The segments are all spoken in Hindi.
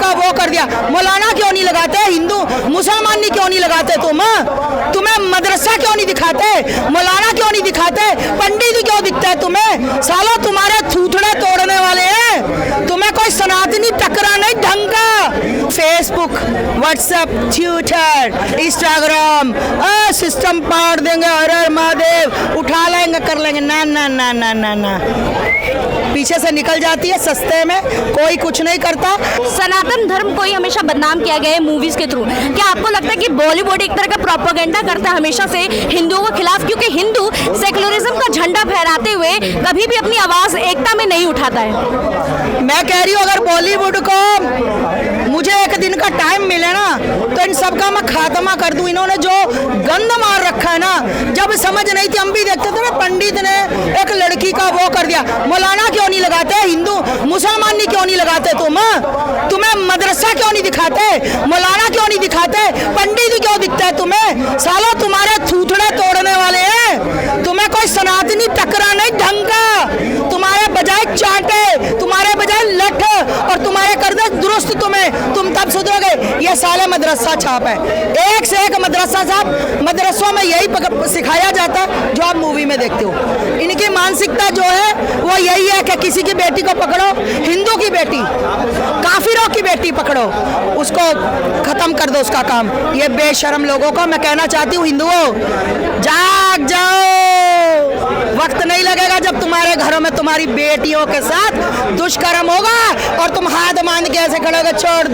का वो कर दिया। मौलाना क्यों नहीं लगाते? हिंदू मुसलमान क्यों नहीं लगाते? तुम्हें मदरसा क्यों नहीं दिखाते? मौलाना क्यों नहीं दिखाते? पंडित क्यों दिखता है तुम्हें? सालो तुम्हारे थूथड़े तोड़ने वाले हैं। तुम्हें कोई सनातनी टकरा नहीं ढंग का। Facebook, WhatsApp, Twitter, Instagram, system पाड़ देंगे, हर महादेव, उठा लेंगे, कर लेंगे। ना ना ना ना ना ना, पीछे से निकल जाती है सस्ते में, कोई कुछ नहीं करता। सनातन धर्म को ही हमेशा बदनाम किया गया है मूवीज के थ्रू। क्या आपको लगता है कि बॉलीवुड एक तरह का प्रोपेगेंडा करता है हमेशा से हिंदुओं के खिलाफ, क्योंकि हिंदू सेकुलरिज्म का झंडा फहराते हुए कभी भी अपनी आवाज एकता में नहीं उठाता है? मैं कह रही हूँ अगर बॉलीवुड को मुझे एक दिन का टाइम मिले ना तो इन सबका मैं खात्मा कर दूं। इन्होंने जो गंद मार रखा है ना, जब समझ नहीं थी, हम भी देखते थे ना, पंडित ने एक लड़की का वो कर दिया। मौलाना क्यों नहीं लगाते? हिंदू मुसलमान क्यों नहीं लगाते? तुम्हें मदरसा क्यों नहीं दिखाते? मौलाना क्यों नहीं दिखाते? पंडित क्यों दिखता है तुम्हें? सालो तुम्हारे थूथड़े तोड़ने वाले हैं। तुम्हें कोई सनातनी टकरा नहीं ढंग का। तुम्हारे बजाय चांटे, तुम्हारे बजाय लठ, और तुम्हारे कर दे दुरुस्त तुम तब सुधरोगे। ये साले मदरसा छाप है, एक से एक मदरसा छाप। मदरसों में यही सिखाया जाता है जो आप मूवी में देखते हो। इनकी मानसिकता जो है वो यही है कि किसी की बेटी को पकड़ो, हिंदू की बेटी, काफिरों की बेटी पकड़ो, उसको खत्म कर दो उसका काम। ये बेशर्म लोगों को मैं कहना चाहती हूँ, हिंदुओं जाग जाओ, वक्त नहीं लगेगा जब तुम्हारे घरों में तुम्हारी बेटियों के साथ दुष्कर्म होगा और तुम हाथ बांध के ऐसे खड़ोगे, छोड़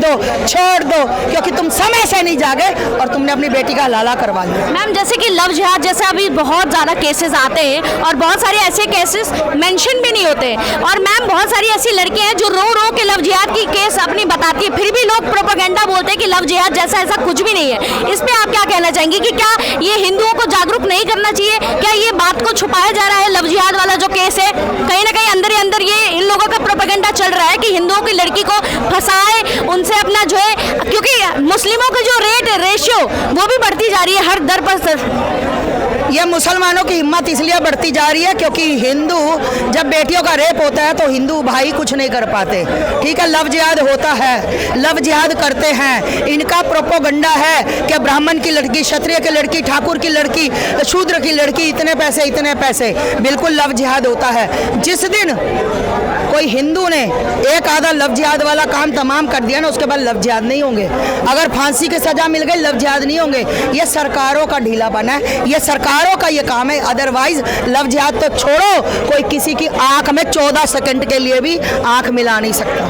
दो, क्योंकि तुम समय से नहीं जागे और तुमने अपनी बेटी का लाला करवा लिया। मैम, जैसे कि लव जिहाद जैसे अभी बहुत ज़्यादा केसेस आते हैं और बहुत सारे ऐसे केसेस मेंशन भी नहीं होते, और मैम बहुत सारी ऐसी लड़कियां हैं जो रो के लव जिहाद की केस अपनी बताती है, फिर भी लोग प्रोपेगेंडा बोलते हैं कि लव जिहाद जैसा ऐसा कुछ भी नहीं है। इस पे आप क्या कहना चाहेंगे कि क्या ये हिंदुओं को जागरूक नहीं करना चाहिए? क्या ये बात को छुपाया जा रहा है? लव जिहाद वाला जो केस है, कहीं ना कहीं अंदर ही अंदर ये इन लोगों का प्रोपेगेंडा चल रहा है कि हिंदुओं की लड़की को फंसाए, उनसे अपना जो है, क्योंकि मुस्लिमों का जो रेशियो वो भी बढ़ती जा रही है हर दर पर। ये मुसलमानों की हिम्मत इसलिए बढ़ती जा रही है क्योंकि हिंदू जब बेटियों का रेप होता है तो हिंदू भाई कुछ नहीं कर पाते। ठीक है, लव जिहाद होता है, लव जिहाद करते हैं। इनका प्रोपोगंडा है कि ब्राह्मण की लड़की, क्षत्रिय की लड़की, ठाकुर की लड़की, शूद्र की लड़की, इतने पैसे। बिल्कुल लव जिहाद होता है। जिस दिन कोई हिंदू ने एक आधा लव जिहाद वाला काम तमाम कर दिया ना, उसके बाद लव जिहाद नहीं होंगे। अगर फांसी की सजा मिल गई, लव जिहाद नहीं होंगे। ये सरकारों का ढीलापन है, ये सरकारों का ये काम है। अदरवाइज लव जिहाद तो छोड़ो, कोई किसी की आंख में 14 सेकंड के लिए भी आंख मिला नहीं सकता।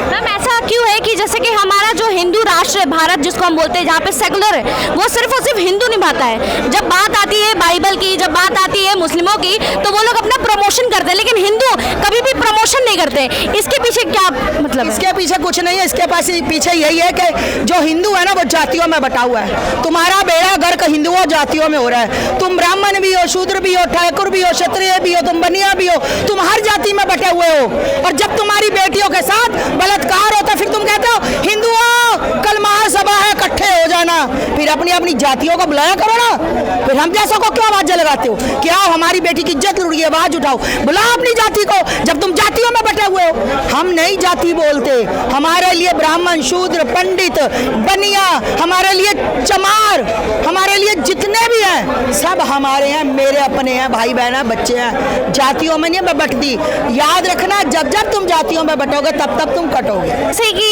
मैम, ऐसा क्यों है कि जैसे कि हमारा जो हिंदू राष्ट्र है भारत, जिसको हम बोलते हैं, जहाँ पे सेकुलर है, वो सिर्फ और सिर्फ हिंदू निभाता है। जब बात आती है बाइबल की, जब बात आती है मुस्लिमों की, तो वो लोग अपना प्रमोशन करते हैं, लेकिन हिंदू कभी भी प्रमोशन नहीं करते। इसके पीछे क्या मतलब है? इसके पीछे कुछ नहीं है, इसके पीछे यही है कि जो हिंदू है ना वो जातियों में बटा हुआ है। तुम्हारा बेड़ा गर्क हिंदुओं जातियों में हो रहा है। तुम ब्राह्मण भी हो, शूद्र भी हो, ठाकुर भी हो, क्षत्रिय भी हो, तुम बनिया भी हो, तुम हर जाति में बटे हुए हो। और जब तुम्हारी बेटियों के साथ बलात्कार होता है, फिर तुम कहते हो हिंदुओं कल महासभा है, इकट्ठे हो जाना। फिर अपनी जातियों को बुलाया करो ना। फिर हम जैसों को क्यों आवाज लगाते हो? क्या हमारी बेटी की इज्जत लुट गई, आवाज उठाओ, बुलाओ अपनी जाति को, जब तुम जातियों में बटे हुए हो। हम नहीं जाति बोलते, हमारे लिए ब्राह्मण, शूद्र, पंडित, बनिया, हमारे लिए चमार, हमारे लिए जितने भी हैं सब हमारे हैं, मेरे अपने हैं, भाई बहन हैं, बच्चे हैं। जातियों में नहीं मैं बटती। याद रखना, जब तुम जातियों में बटोगे तब तुम कटोगे। जैसे कि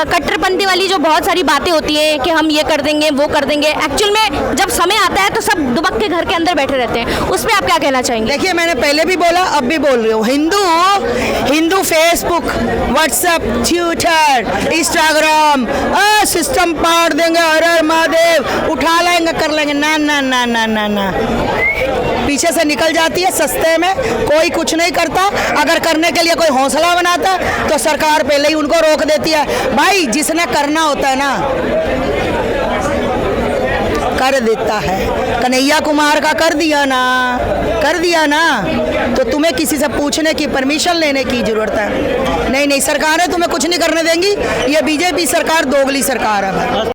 कट्टरपंथी वाली जो बहुत सारी बातें होती है कि हम ये कर देंगे, वो कर देंगे, एक्चुअल में जब समय आता है तो सब दुबक के घर के अंदर बैठे रहते हैं। उस पर आप क्या कहना चाहेंगे? देखिए, मैंने पहले भी बोला, अब भी बोल रही हूँ, Hindu Facebook, WhatsApp, Twitter, Instagram, system पाड़ देंगे, हर महादेव, उठा लेंगे, कर लेंगे। ना ना ना ना ना ना, पीछे से निकल जाती है सस्ते में, कोई कुछ नहीं करता। अगर करने के लिए कोई हौसला बनाता तो सरकार पहले ही उनको रोक देती है। भाई जिसने करना होता है ना कर देता है। कन्हैया कुमार का कर दिया ना, तो तुम्हें किसी से पूछने की, परमिशन लेने की जरूरत है नहीं। सरकारें तुम्हें कुछ नहीं करने देंगी। ये बीजेपी सरकार दोगली सरकार है।